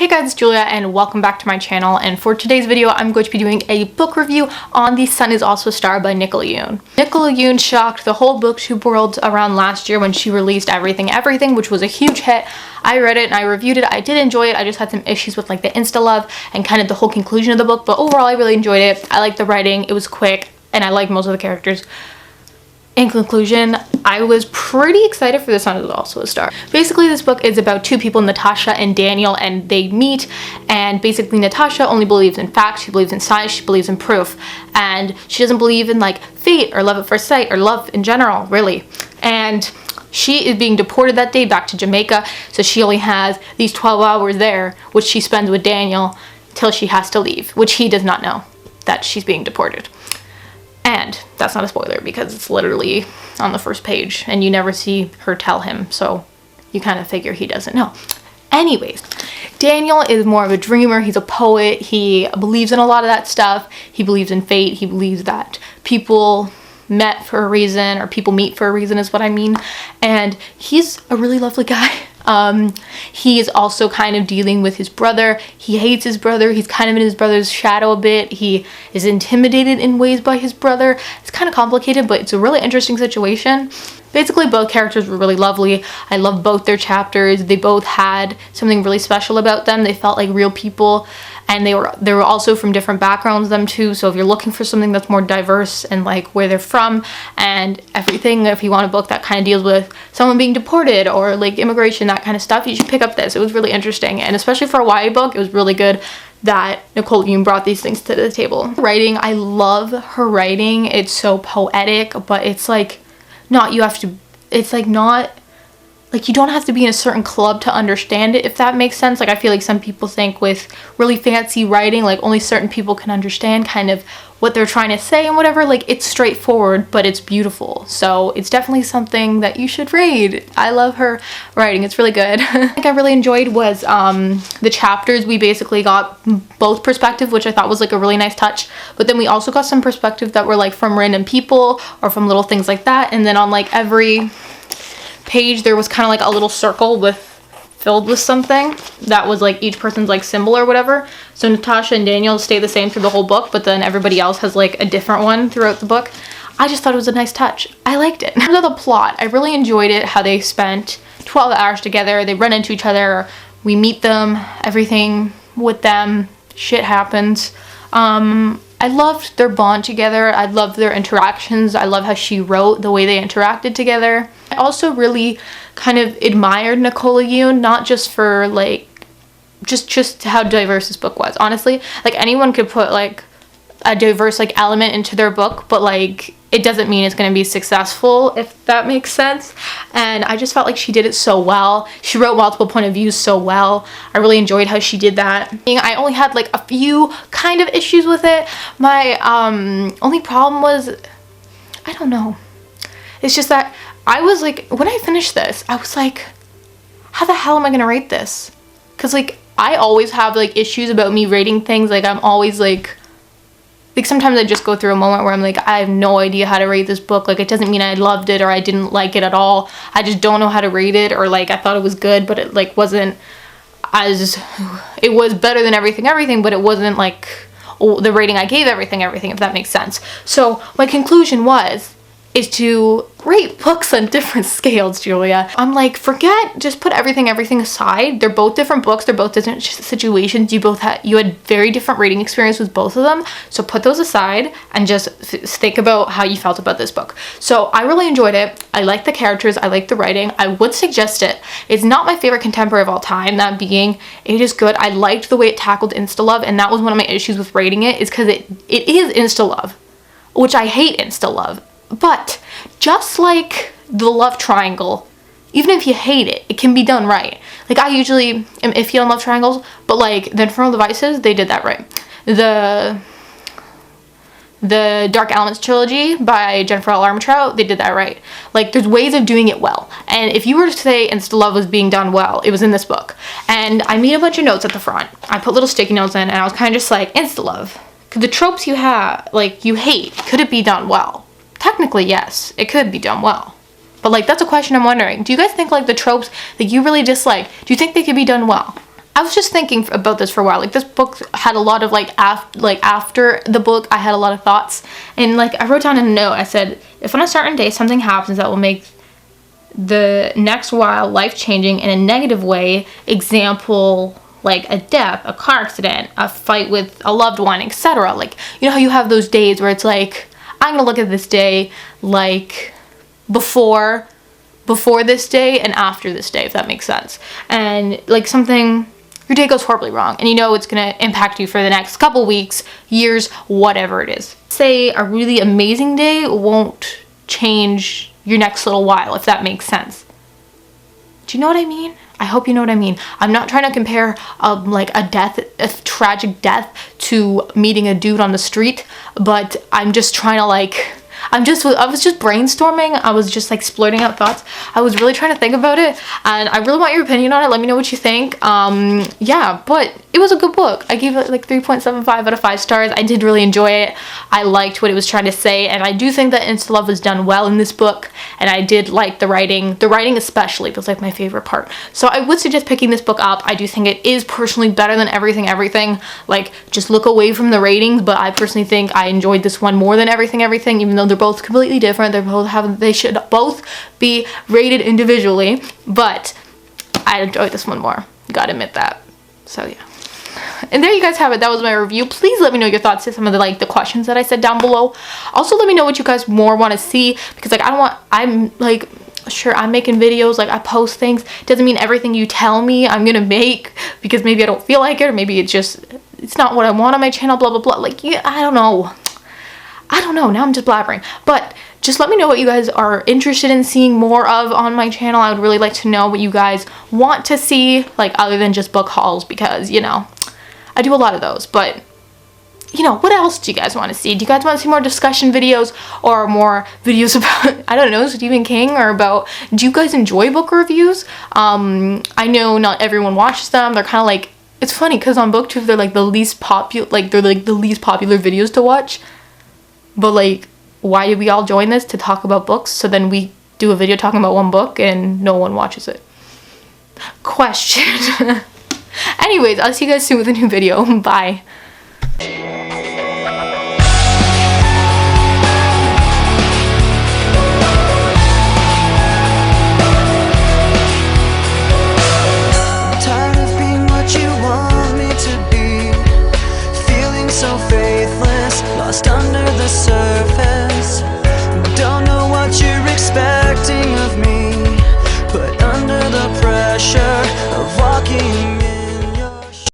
Hey guys, it's Julia and welcome back to my channel, and for today's video I'm going to be doing a book review on The Sun Is Also a Star by Nicola Yoon. Nicola Yoon shocked the whole booktube world around last year when she released Everything, which was a huge hit. I read it and I reviewed it. I did enjoy it. I just had some issues with like the insta love and kind of the whole conclusion of the book, but overall I really enjoyed it. I liked the writing, it was quick, and I liked most of the characters. In conclusion, I was pretty excited for The Sun Is Also a Star. Basically, this book is about two people, Natasha and Daniel, and they meet, and basically Natasha only believes in facts, she believes in science, she believes in proof, and she doesn't believe in like fate or love at first sight or love in general, really. And she is being deported that day back to Jamaica, so she only has these 12 hours there, which she spends with Daniel till she has to leave, which he does not know that she's being deported. And that's not a spoiler because it's literally on the first page and you never see her tell him, so you kind of figure he doesn't know. Anyways, Daniel is more of a dreamer, he's a poet, he believes in a lot of that stuff, he believes in fate, he believes that people met for a reason, or people meet for a reason is what I mean, and he's a really lovely guy. He is also kind of dealing with his brother. He hates his brother. He's kind of in his brother's shadow a bit. He is intimidated in ways by his brother. It's kind of complicated, but it's a really interesting situation. Basically, both characters were really lovely. I love both their chapters. They both had something really special about them. They felt like real people, and they were also from different backgrounds, them too. So if you're looking for something that's more diverse and like where they're from and everything, if you want a book that kind of deals with someone being deported or like immigration, that kind of stuff, you should pick up this. It was really interesting, and especially for a YA book, it was really good that Nicola Yoon brought these things to the table. Writing, I love her writing. It's so poetic, but it's like not, you have to, it's like not, like you don't have to be in a certain club to understand it, if that makes sense. Like I feel like some people think with really fancy writing, like only certain people can understand kind of what they're trying to say and whatever. Like it's straightforward, but it's beautiful. So it's definitely something that you should read. I love her writing, it's really good. I think I really enjoyed was the chapters. We basically got both perspective, which I thought was like a really nice touch, but then we also got some perspective that were like from random people or from little things like that. And then on like every page there was kind of like a little circle filled with something that was like each person's like symbol or whatever. So Natasha and Daniel stay the same through the whole book, but then everybody else has like a different one throughout the book. I just thought it was a nice touch. I liked it. In terms of the plot, I really enjoyed it, how they spent 12 hours together, they run into each other, we meet them, everything with them, shit happens. I loved their bond together. I loved their interactions. I love how she wrote, the way they interacted together. I also really kind of admired Nicola Yoon, not just for like, just how diverse this book was. Honestly, like anyone could put like a diverse like element into their book, but like it doesn't mean it's going to be successful, if that makes sense. And I just felt like she did it so well. She wrote multiple point of views so well. I really enjoyed how she did that. I only had like a few kind of issues with it. My only problem was, I don't know. It's just that I was like, when I finished this, I was like, how the hell am I going to rate this? Because like I always have like issues about me rating things. Like I'm always like sometimes I just go through a moment where I'm like, I have no idea how to rate this book. Like it doesn't mean I loved it or I didn't like it at all. I just don't know how to rate it, or like I thought it was good but it like wasn't as, it was better than everything, but it wasn't like the rating I gave everything, if that makes sense. So my conclusion is to rate books on different scales, Julia. I'm like, just put everything aside. They're both different books, they're both different situations. You had very different reading experience with both of them. So put those aside and just think about how you felt about this book. So I really enjoyed it. I like the characters, I like the writing. I would suggest it. It's not my favorite contemporary of all time, that being, it is good. I liked the way it tackled insta love, and that was one of my issues with rating it, is because it is insta love, which I hate insta love. But just like the love triangle, even if you hate it, it can be done right. Like I usually am iffy on love triangles, but like the Infernal Devices, they did that right. The Dark Elements trilogy by Jennifer L. Armentrout, they did that right. Like there's ways of doing it well. And if you were to say insta love was being done well, it was in this book. And I made a bunch of notes at the front. I put little sticky notes in, and I was kind of just like, insta love, the tropes you have, like you hate, could it be done well? Technically, yes, it could be done well. But like, that's a question I'm wondering. Do you guys think like the tropes that you really dislike, do you think they could be done well? I was just thinking about this for a while. Like, this book had a lot of, like, after the book, I had a lot of thoughts. And, like, I wrote down in a note, I said, if on a certain day something happens that will make the next while life-changing in a negative way, example, like a death, a car accident, a fight with a loved one, etc. Like, you know how you have those days where it's like, I'm gonna look at this day like before this day and after this day, if that makes sense. And like something, your day goes horribly wrong and you know it's gonna impact you for the next couple weeks, years, whatever it is. Say a really amazing day won't change your next little while, if that makes sense. Do you know what I mean? I hope you know what I mean. I'm not trying to compare like a tragic death to meeting a dude on the street, but I'm just trying to like, I was just brainstorming. I was just like splurting out thoughts. I was really trying to think about it, and I really want your opinion on it. Let me know what you think. Yeah, but it was a good book. I gave it like 3.75 out of 5 stars. I did really enjoy it. I liked what it was trying to say, and I do think that Insta Love was done well in this book, and I did like the writing. The writing especially was like my favorite part. So I would suggest picking this book up. I do think it is personally better than Everything. Like, just look away from the ratings, but I personally think I enjoyed this one more than Everything, even though they're both completely different. They should both be rated individually, but I enjoyed this one more. Gotta admit that. So yeah. And there you guys have it. That was my review. Please let me know your thoughts to some of the questions that I said down below. Also, let me know what you guys more want to see, because like I'm like, sure, I'm making videos, like I post things. Doesn't mean everything you tell me I'm gonna make, because maybe I don't feel like it, or maybe it's not what I want on my channel, blah blah blah. Like, yeah, I don't know. Now I'm just blabbering. But just let me know what you guys are interested in seeing more of on my channel. I would really like to know what you guys want to see, like other than just book hauls, because, you know, I do a lot of those. But, you know, what else do you guys want to see? Do you guys want to see more discussion videos or more videos about, I don't know, Stephen King, or about, do you guys enjoy book reviews? I know not everyone watches them. They're kind of like, it's funny because on BookTube they're like the least popular, the least popular videos to watch. But like, why did we all join this? To talk about books, so then we do a video talking about one book and no one watches it. Question. Anyways, I'll see you guys soon with a new video. Bye. Tired of being what you want me to be, feeling so faithless, lost under the surface.